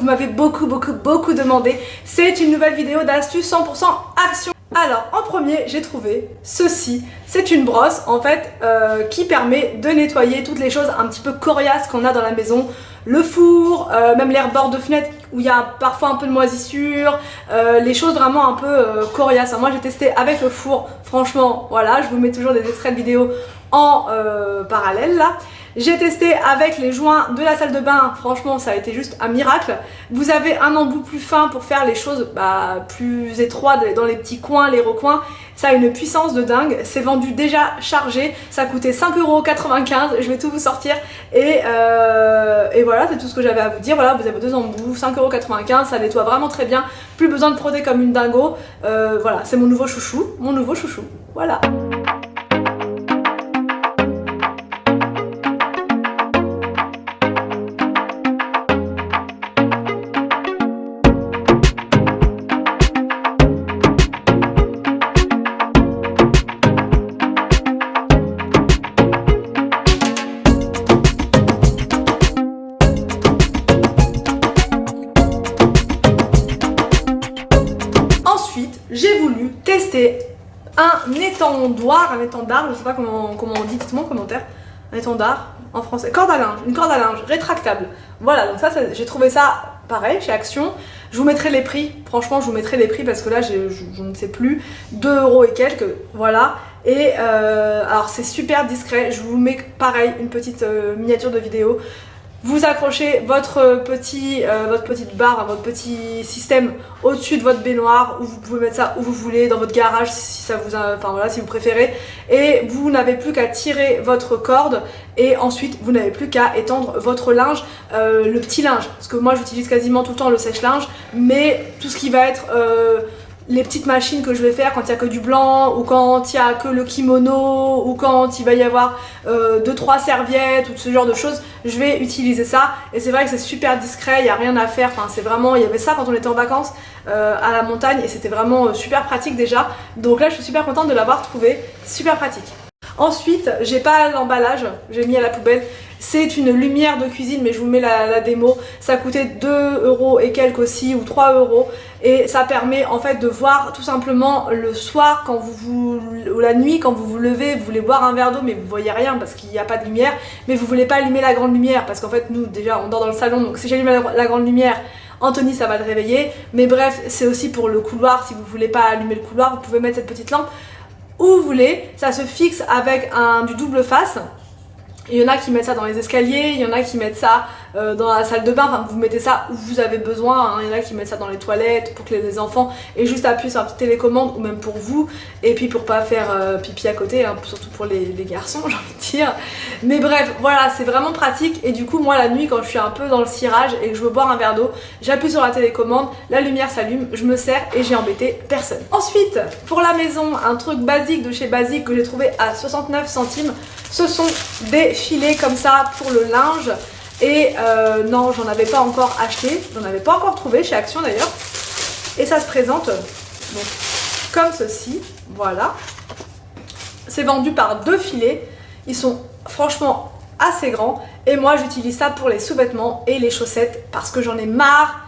m'avez beaucoup demandé. C'est une nouvelle vidéo d'astuces 100% action. Alors en premier j'ai trouvé ceci, c'est une brosse en fait qui permet de nettoyer toutes les choses un petit peu coriaces qu'on a dans la maison. Le four, même les bords de fenêtre où il y a parfois un peu de moisissure, les choses vraiment un peu coriaces. Moi j'ai testé avec le four, franchement voilà, je vous mets toujours des extraits de vidéos en parallèle là. J'ai testé avec les joints de la salle de bain, franchement ça a été juste un miracle. Vous avez un embout plus fin pour faire les choses plus étroites dans les petits coins, les recoins. Ça a une puissance de dingue, c'est vendu déjà chargé, ça coûtait 5,95 €, je vais tout vous sortir. Et voilà, c'est tout ce que j'avais à vous dire. Voilà, vous avez deux embouts, 5,95 €, ça nettoie vraiment très bien, plus besoin de frotter comme une dingo. Voilà, c'est mon nouveau chouchou, voilà. J'ai voulu tester un étendoir, je sais pas comment on dit, dites-moi en commentaire. Un étendard en français, corde à linge, une corde à linge rétractable. Voilà, donc ça j'ai trouvé ça pareil chez Action. Je vous mettrai les prix, franchement je vous mettrai les prix parce que là je ne sais plus, 2 € et quelques, voilà. Et alors c'est super discret, je vous mets pareil une petite miniature de vidéo. Vous accrochez votre petite barre, votre petit système au-dessus de votre baignoire, ou vous pouvez mettre ça où vous voulez, dans votre garage si ça vous, enfin voilà, si vous préférez. Et vous n'avez plus qu'à tirer votre corde et ensuite vous n'avez plus qu'à étendre votre linge, le petit linge. Parce que moi j'utilise quasiment tout le temps le sèche-linge, mais tout ce qui va être les petites machines que je vais faire quand il n'y a que du blanc, ou quand il n'y a que le kimono, ou quand il va y avoir 2-3 serviettes, ou ce genre de choses, je vais utiliser ça. Et c'est vrai que c'est super discret, il n'y a rien à faire, enfin c'est vraiment, il y avait ça quand on était en vacances à la montagne, et c'était vraiment super pratique déjà. Donc là je suis super contente de l'avoir trouvé, super pratique. Ensuite, j'ai pas l'emballage, j'ai mis à la poubelle. C'est une lumière de cuisine, mais je vous mets la démo. Ça coûtait 2 € et quelques aussi, ou 3 €. Et ça permet en fait de voir tout simplement le soir, quand ou la nuit, quand vous vous levez, vous voulez boire un verre d'eau, mais vous voyez rien parce qu'il n'y a pas de lumière. Mais vous voulez pas allumer la grande lumière, parce qu'en fait nous déjà on dort dans le salon, donc si j'allume la grande lumière, Anthony ça va le réveiller. Mais bref, c'est aussi pour le couloir, si vous voulez pas allumer le couloir, vous pouvez mettre cette petite lampe où vous voulez. Ça se fixe avec du double face. Il y en a qui mettent ça dans les escaliers, il y en a qui mettent ça dans la salle de bain, enfin vous mettez ça où vous avez besoin, hein. Il y en a qui mettent ça dans les toilettes pour que les enfants aient juste à appuyer sur la petite télécommande, ou même pour vous, et puis pour pas faire pipi à côté, hein, surtout pour les garçons j'ai envie de dire. Mais bref, voilà, c'est vraiment pratique. Et du coup moi la nuit quand je suis un peu dans le cirage et que je veux boire un verre d'eau, j'appuie sur la télécommande, la lumière s'allume, je me sers et j'ai embêté personne. Ensuite, pour la maison, un truc basique de chez Basique que j'ai trouvé à 69 centimes, ce sont des filets comme ça pour le linge. Et non, j'en avais pas encore acheté, j'en avais pas encore trouvé chez Action d'ailleurs. Et ça se présente donc comme ceci, voilà. C'est vendu par 2 filets, ils sont franchement assez grands. Et moi j'utilise ça pour les sous-vêtements et les chaussettes parce que j'en ai marre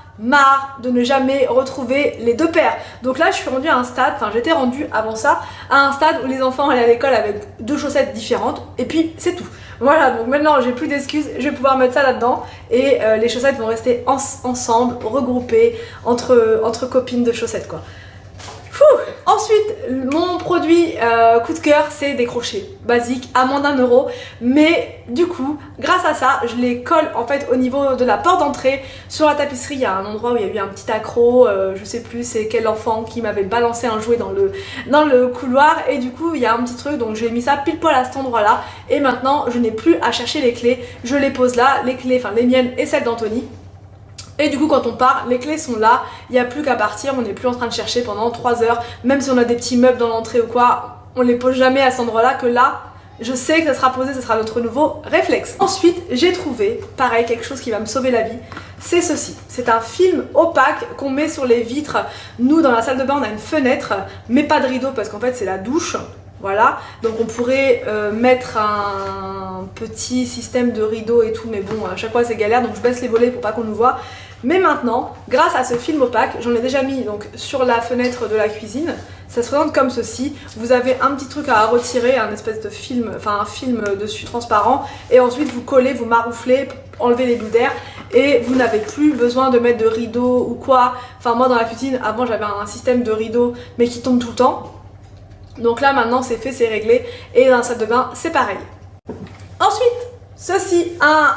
de ne jamais retrouver les 2 paires. Donc là je suis rendue à un stade, enfin j'étais rendue avant ça à un stade où les enfants allaient à l'école avec 2 chaussettes différentes et puis c'est tout. Voilà, donc maintenant j'ai plus d'excuses, je vais pouvoir mettre ça là-dedans et les chaussettes vont rester ensemble, regroupées entre copines de chaussettes quoi. Ensuite, mon produit coup de cœur, c'est des crochets basiques à moins d'1 €. Mais du coup, grâce à ça, je les colle en fait au niveau de la porte d'entrée. Sur la tapisserie, il y a un endroit où il y a eu un petit accroc. Je sais plus c'est quel enfant qui m'avait balancé un jouet dans le couloir. Et du coup, il y a un petit truc, donc j'ai mis ça pile poil à cet endroit-là. Et maintenant, je n'ai plus à chercher les clés. Je les pose là, les clés, enfin les miennes et celles d'Anthony. Et du coup quand on part, les clés sont là, il n'y a plus qu'à partir, on n'est plus en train de chercher pendant 3 heures. Même si on a des petits meubles dans l'entrée ou quoi, on les pose jamais à cet endroit là, que là, je sais que ça sera posé, ce sera notre nouveau réflexe. Ensuite, j'ai trouvé, pareil, quelque chose qui va me sauver la vie, c'est ceci. C'est un film opaque qu'on met sur les vitres. Nous dans la salle de bain on a une fenêtre, mais pas de rideau parce qu'en fait c'est la douche. Voilà, donc on pourrait mettre un petit système de rideau et tout, mais bon, à chaque fois c'est galère, donc je baisse les volets pour pas qu'on nous voit. Mais maintenant, grâce à ce film opaque, j'en ai déjà mis donc sur la fenêtre de la cuisine. Ça se présente comme ceci. Vous avez un petit truc à retirer, un espèce de film, enfin un film dessus transparent, et ensuite vous collez, vous marouflez, enlevez les bulles d'air, et vous n'avez plus besoin de mettre de rideaux ou quoi. Enfin moi dans la cuisine, avant j'avais un système de rideaux mais qui tombe tout le temps. Donc là maintenant c'est fait, c'est réglé, et dans la salle de bain c'est pareil. Ensuite, ceci, un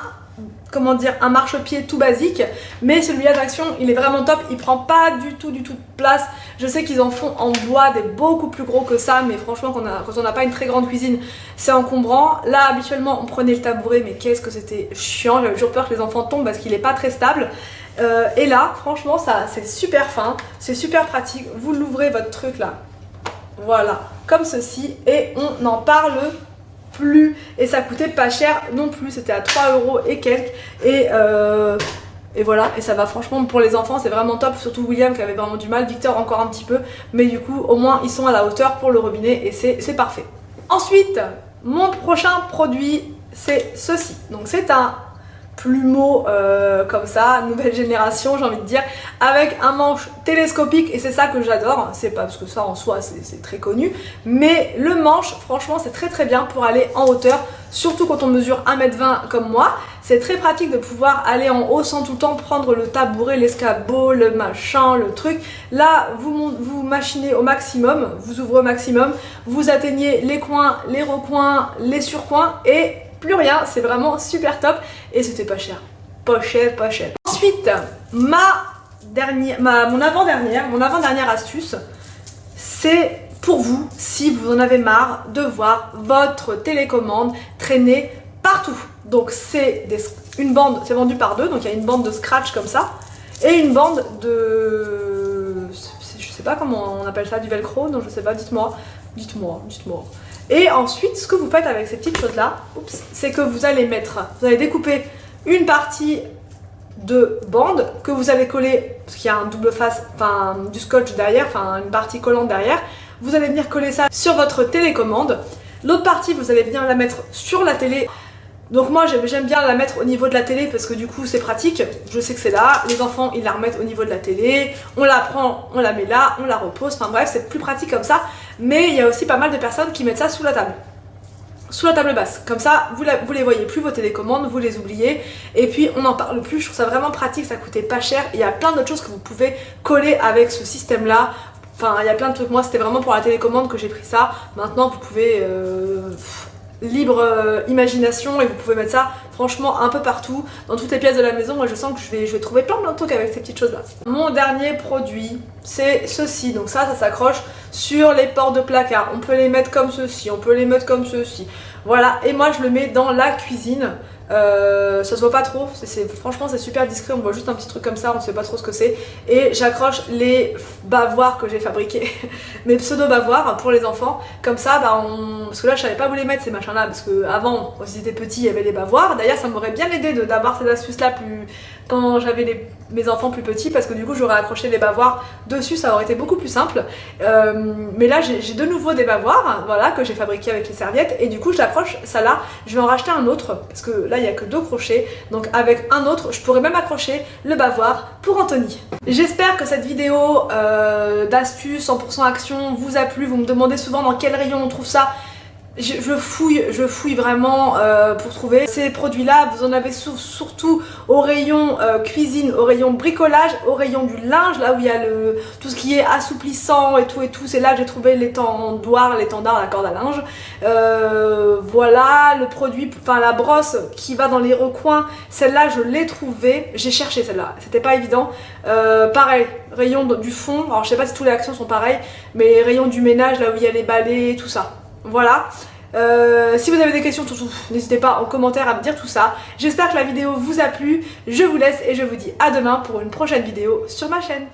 marchepied tout basique, mais celui-là d'Action il est vraiment top, il prend pas du tout de place. Je sais qu'ils en font en bois des beaucoup plus gros que ça, mais franchement quand on n'a pas une très grande cuisine c'est encombrant. Là habituellement on prenait le tabouret, mais qu'est-ce que c'était chiant, j'avais toujours peur que les enfants tombent parce qu'il est pas très stable. Et là franchement ça c'est super fin, c'est super pratique, vous l'ouvrez votre truc là, voilà, comme ceci, et on n'en parle plus, et ça coûtait pas cher non plus, c'était à 3 € et quelques, et voilà, et ça va franchement pour les enfants, c'est vraiment top, surtout William qui avait vraiment du mal, Victor encore un petit peu, mais du coup au moins ils sont à la hauteur pour le robinet et c'est parfait. Ensuite, mon prochain produit c'est ceci, donc c'est un plumeau comme ça, nouvelle génération j'ai envie de dire, avec un manche télescopique, et c'est ça que j'adore. C'est pas parce que ça en soi c'est très connu, mais le manche franchement c'est très bien pour aller en hauteur, surtout quand on mesure 1,20 m comme moi. C'est très pratique de pouvoir aller en haut sans tout le temps prendre le tabouret, l'escabeau, le machin, le truc. Là vous machinez au maximum, vous ouvrez au maximum, vous atteignez les coins, les recoins, les surcoins, et plus rien, c'est vraiment super top, et c'était pas cher. Pas cher. Ensuite, mon avant-dernière astuce, c'est pour vous, si vous en avez marre de voir votre télécommande traîner partout. Donc c'est une bande, c'est vendu par deux, donc il y a une bande de scratch comme ça, et une bande de... je sais pas comment on appelle ça, du velcro, non je sais pas, dites-moi. Et ensuite, ce que vous faites avec ces petites choses-là, c'est que vous allez découper une partie de bande que vous allez coller, parce qu'il y a un double face, enfin du scotch derrière, enfin une partie collante derrière. Vous allez venir coller ça sur votre télécommande. L'autre partie, vous allez venir la mettre sur la télé. Donc moi j'aime bien la mettre au niveau de la télé parce que du coup c'est pratique, je sais que c'est là, les enfants ils la remettent au niveau de la télé, on la prend, on la met là, on la repose, enfin bref c'est plus pratique comme ça. Mais il y a aussi pas mal de personnes qui mettent ça sous la table basse, comme ça vous les voyez plus vos télécommandes, vous les oubliez, et puis on n'en parle plus. Je trouve ça vraiment pratique, ça coûtait pas cher, il y a plein d'autres choses que vous pouvez coller avec ce système là. Enfin il y a plein de trucs, moi c'était vraiment pour la télécommande que j'ai pris ça. Maintenant vous pouvez... libre imagination, et vous pouvez mettre ça franchement un peu partout, dans toutes les pièces de la maison. Moi je sens que je vais trouver plein de trucs avec ces petites choses là. Mon dernier produit c'est ceci, donc ça s'accroche sur les portes de placard, on peut les mettre comme ceci, on peut les mettre comme ceci, voilà, et moi je le mets dans la cuisine. Ça se voit pas trop, franchement c'est super discret, on voit juste un petit truc comme ça, on sait pas trop ce que c'est, et j'accroche les bavoirs que j'ai fabriqués, mes pseudo bavoirs pour les enfants, comme ça parce que là je savais pas où les mettre ces machins là, parce que avant quand ils étaient petits il y avait des bavoirs. D'ailleurs ça m'aurait bien aidé d'avoir ces astuces là quand j'avais mes enfants plus petits, parce que du coup j'aurais accroché les bavoirs dessus, ça aurait été beaucoup plus simple. Mais là j'ai de nouveau des bavoirs, voilà, que j'ai fabriqués avec les serviettes, et du coup j'accroche ça là. Je vais en racheter un autre parce que là il n'y a que 2 crochets, donc avec un autre je pourrais même accrocher le bavoir pour Anthony. J'espère que cette vidéo d'astuces 100% action vous a plu. Vous me demandez souvent dans quel rayon on trouve ça. Je fouille vraiment pour trouver ces produits là. Vous en avez surtout au rayon cuisine, au rayon bricolage, au rayon du linge, là où il y a tout ce qui est assouplissant et tout, c'est là que j'ai trouvé l'étendoir, la corde à linge. Voilà le produit, enfin la brosse qui va dans les recoins, celle-là je l'ai trouvée, j'ai cherché celle-là, c'était pas évident. Pareil, rayon du fond, alors je sais pas si tous les actions sont pareils, mais rayon du ménage, là où il y a les balais, tout ça. Voilà. Si vous avez des questions, n'hésitez pas en commentaire à me dire tout ça. J'espère que la vidéo vous a plu. Je vous laisse et je vous dis à demain pour une prochaine vidéo sur ma chaîne.